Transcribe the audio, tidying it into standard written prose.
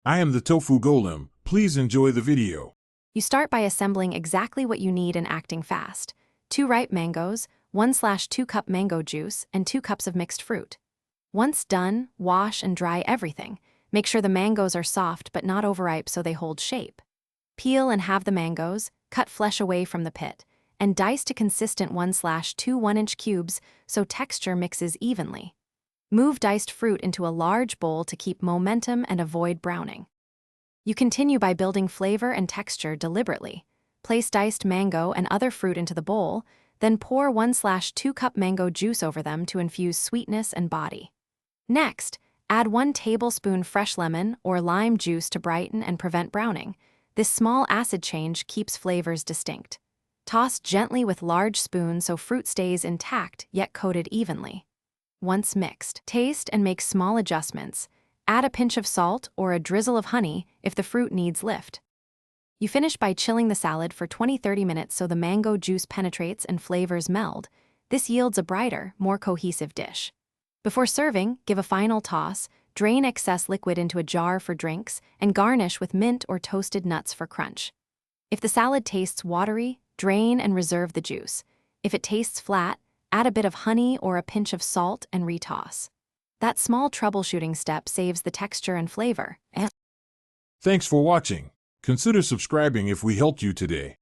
I am the tofu golem. Please enjoy the video. You start by assembling exactly what you need and acting fast. 2 ripe mangoes, 1/2 cup mango juice, and 2 cups of mixed fruit. Once done, wash and dry everything. Make sure the mangoes are soft but not overripe so they hold shape. Peel and halve the mangoes, cut flesh away from the pit, and dice to consistent 1/2 1-inch cubes so texture mixes evenly. Move diced fruit into a large bowl to keep momentum and avoid browning. You continue by building flavor and texture deliberately. Place diced mango and other fruit into the bowl, then pour 1/2 cup mango juice over them to infuse sweetness and body. Next, add 1 tablespoon fresh lemon or lime juice to brighten and prevent browning. This small acid change keeps flavors distinct. Toss gently with large spoon so fruit stays intact yet coated evenly. Once mixed, taste and make small adjustments. Add a pinch of salt or a drizzle of honey if the fruit needs lift. You finish by chilling the salad for 20-30 minutes so the mango juice penetrates and flavors meld. This yields a brighter, more cohesive dish. Before serving, give a final toss, drain excess liquid into a jar for drinks, and garnish with mint or toasted nuts for crunch. If the salad tastes watery, drain and reserve the juice. If it tastes flat, add a bit of honey or a pinch of salt and retoss. That small troubleshooting step saves the texture and flavor. Thanks for watching. Consider subscribing if we helped you today.